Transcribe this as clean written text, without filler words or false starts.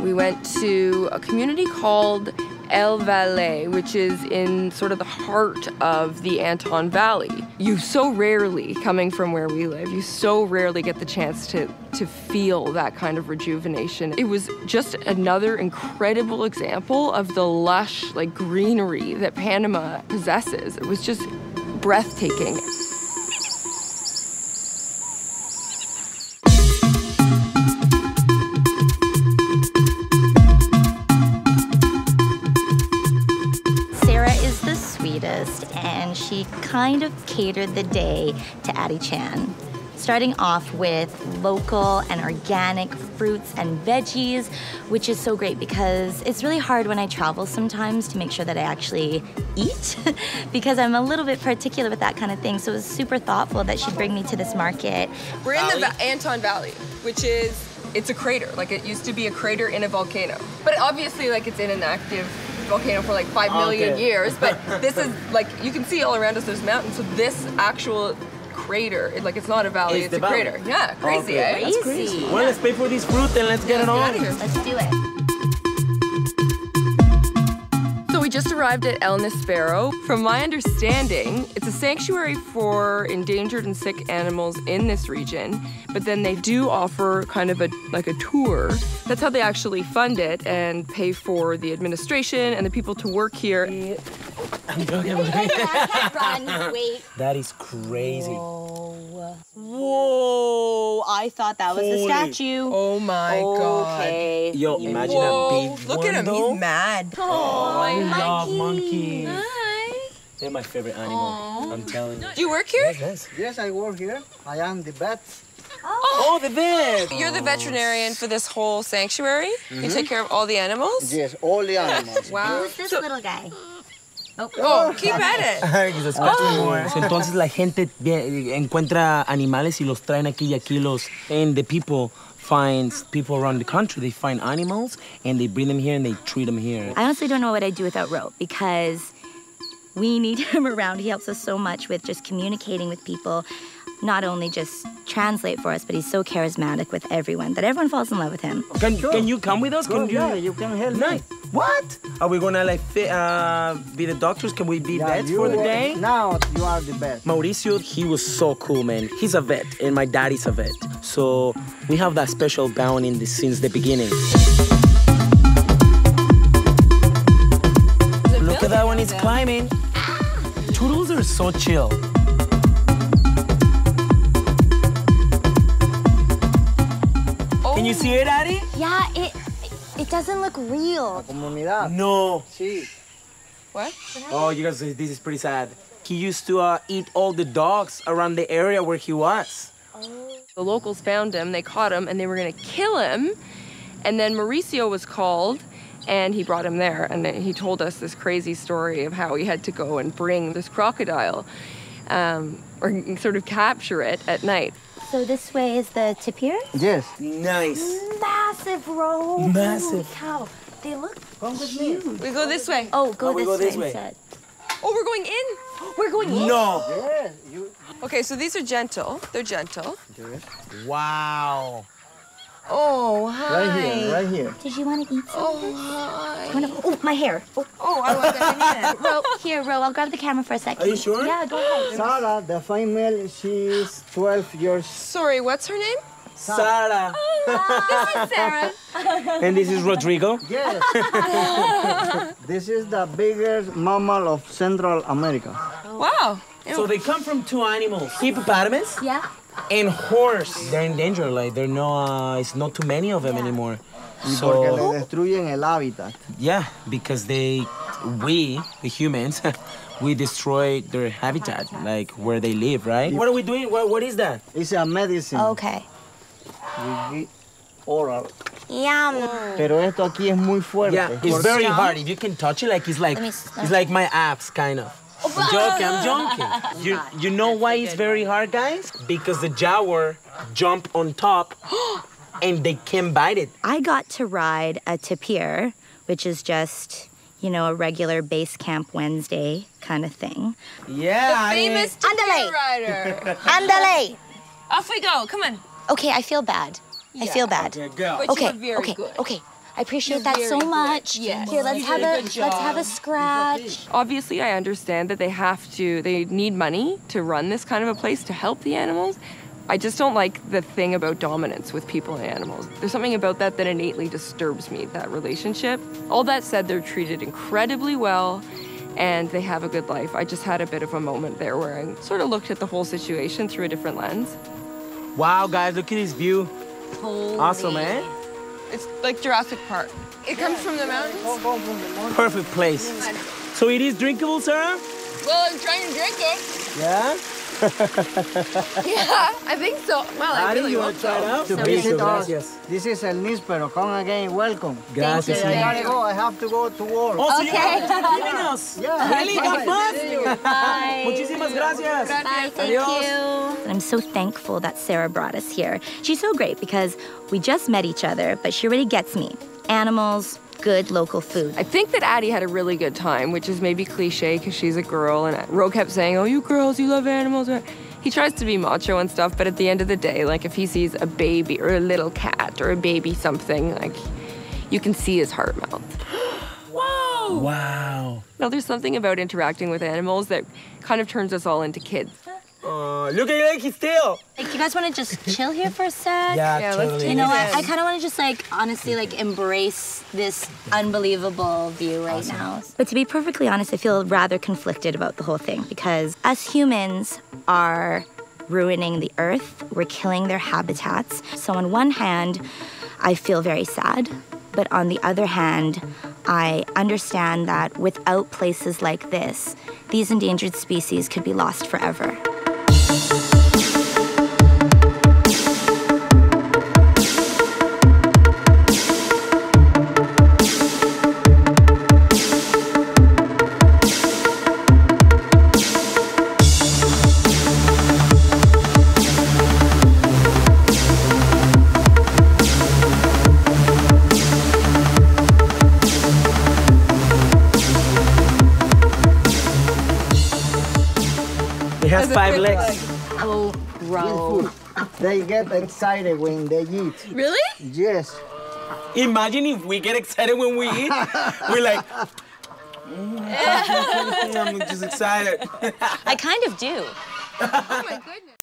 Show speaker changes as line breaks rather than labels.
We went to a community called El Valle, which is in sort of the heart of the Anton Valley. You so rarely, coming from where we live, you so rarely get the chance to feel that kind of rejuvenation. It was just another incredible example of the lush, like, greenery that Panama possesses. It was just breathtaking.
And she kind of catered the day to Addie Chan, starting off with local and organic fruits and veggies, which is so great because it's really hard when I travel sometimes to make sure that I actually eat because I'm a little bit particular with that kind of thing. So it was super thoughtful that she'd bring me to this market.
We're in the Anton Valley, which is, it's a crater. Like, it used to be a crater in a volcano. But obviously, like, it's in an active volcano for like 5 million years, but this is like, you can see all around us there's mountains, so this actual crater, it's not a valley, it's a crater. Yeah, crazy, eh?
That's crazy. Well, let's pay for this fruit and let's get it on.
Let's do it.
So we just arrived at El Nispero. From my understanding, it's a sanctuary for endangered and sick animals in this region, but then they do offer kind of a tour. That's how they actually fund it and pay for the administration and the people to work here.
I can't run, wait.
That is crazy.
Whoa, I thought that was a statue.
Oh my God.
Okay.
Yo, imagine a big one.
Look at him,
though.
he's mad.
Oh, I love monkeys.
Hi.
They're my favorite animal, I'm telling you.
Do you work here?
Yes.
Yes, I work here. I am the vet.
Oh, the vet!
You're the veterinarian for this whole sanctuary? You take care of all the animals?
Yes, all the animals.
Wow.
Who's this little guy?
Oh, keep at it.
Entonces la gente encuentra animales y los traen aquí y aquí los... And the people find people around the country, they find animals and they bring them here and they treat them here.
I honestly don't know what I'd do without Ro because we need him around. He helps us so much with just communicating with people. Not only just translate for us, but he's so charismatic with everyone that everyone falls in love with him.
Can you come with us?
Yeah, you can help me.
What? Are we gonna be the doctors? Can we be vets for the day?
Now you are the best.
Mauricio, he was so cool, man. He's a vet, and my daddy's a vet. So we have that special bond since the beginning. Look at that one, it's climbing. Turtles are so chill. Can you see it, Addie?
Yeah, it doesn't look real.
Comunidad.
No.
Sí.
What?
Oh, you guys, this is pretty sad. He used to eat all the dogs around the area where he was.
Oh. The locals found him, they caught him, and they were gonna kill him. And then Mauricio was called, and he brought him there. And he told us this crazy story of how he had to go and bring this crocodile, or sort of capture it at night.
So this way is the tapir?
Yes.
Nice.
Massive, bro.
Massive.
Holy cow. They look
huge. We go this way.
Oh, go this way instead.
Oh, we're going in.
We're going in?
No.
Yes.
Okay, so these are gentle. They're gentle.
Yes.
Wow.
Oh, hi.
Right here.
Did you want to eat something?
Oh, hi.
Oh, my hair.
Oh, I want that.
Ro, I'll grab the camera for a second.
Are you sure?
Yeah, go ahead.
Sarah, the female, she's 12 years.
Sorry, what's her name?
Sarah.
This is Sarah.
And this is Rodrigo?
Yes. This is the biggest mammal of Central America.
Wow.
So they come from two animals. Hippopotamus?
Yeah.
And horse. They're in danger, like they're it's not too many of them anymore.
Porque le destruyen el hábitat.
Yeah, because we, the humans, we destroy their habitat, like where they live, right? What are we doing? What is that?
It's a medicine.
Okay.
We give oral.
Yum.
Pero esto aquí es muy fuerte.
Yeah, it's very hard. If you can touch it, like it's like my abs, kind of. I'm joking. You know why it's very hard, guys? Because the jaguar jump on top and they can't bite it.
I got to ride a tapir, which is just, a regular Basecamp Wednesday kind of thing.
Yeah.
The famous tapir rider.
Andale.
Off we go. Come on.
Okay, I feel bad. I feel bad.
Okay, go.
But you were very good.
Okay. I appreciate that so much.
Yes.
Here, let's have a scratch.
Obviously, I understand that they need money to run this kind of a place to help the animals. I just don't like the thing about dominance with people and animals. There's something about that that innately disturbs me, that relationship. All that said, they're treated incredibly well and they have a good life. I just had a bit of a moment there where I sort of looked at the whole situation through a different lens.
Wow, guys, look at this view.
Holy.
Awesome, man.
It's like Jurassic Park. It comes from the mountains?
Perfect place. So it is drinkable, Sarah?
Well, I'm trying to drink it.
Yeah?
Yeah, I think so. Well, I really
you
hope
want to try it
so.
out?
To visit us.
Gracias.
This is El Nispero. Come again, welcome.
Gracias.
I gotta go. I have to go to work.
Oh, so
Okay.
you are leaving us?
Yeah.
Really? Have fun?
Bye.
Muchísimas gracias.
Bye, thank you. I'm so thankful that Sarah brought us here. She's so great because we just met each other, but she already gets me. Animals, good local food.
I think that Addie had a really good time, which is maybe cliche because she's a girl, and Ro kept saying, oh, you girls, you love animals. He tries to be macho and stuff, but at the end of the day, like if he sees a baby or a little cat or a baby something, like you can see his heart melt.
Whoa! Wow.
Now, there's something about interacting with animals that kind of turns us all into kids.
Look at like his tail.
Like, you guys want to just chill here for a sec?
Yeah, let's
totally.
do
You know what?
this.
I kind of want to just honestly embrace this unbelievable view right now. But to be perfectly honest, I feel rather conflicted about the whole thing because us humans are ruining the earth. We're killing their habitats. So on one hand, I feel very sad. But on the other hand, I understand that without places like this, these endangered species could be lost forever.
It has 5 legs.
Oh, bro.
They get excited when they eat.
Really?
Yes.
Imagine if we get excited when we eat. We're like, I'm just excited.
I kind of do.
Oh my goodness.